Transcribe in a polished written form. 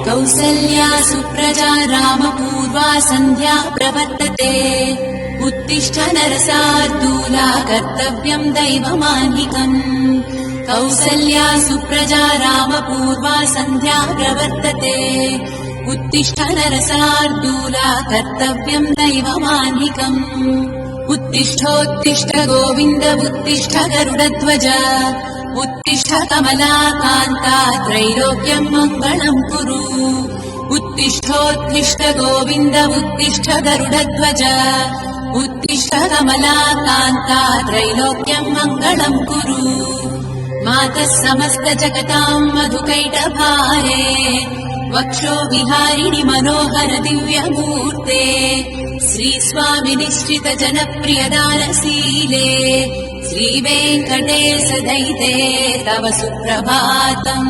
कौसल्या सुप्रजा रामपूर्वा सन्ध्या प्रवर्तते उत्तिष्ठ नरसार्दूला कर्तव्यम् दैवमान्निकम् कौसल्या सुप्रजा रामपूर्वा सन्ध्या प्रवर्तते उत्तिष्ठ नरसार्दूला कर्तव्यम् दैवमान्निकम् उत्तिष्ठोत्तिष्ठ गोविन्द उत्तिष्ठ गरुडध्वज उत्तिष्ठ कमलाकान्ता त्रैलोक्यम् मङ्गलम् कुरु उत्तिष्ठोत्तिष्ठ गोविन्द उत्तिष्ठ गरुडध्वज उत्तिष्ठ कमलाकान्ता त्रैलोक्यम् मङ्गलम् कुरु मातः समस्त जगताम् मधुकैटभारे वक्षो विहारिणि मनोहर दिव्यमूर्ते श्रीस्वामि निश्चित जनप्रिय दानशीले श्रीवेङ्कटेश दयिते तव सुप्रभातम्।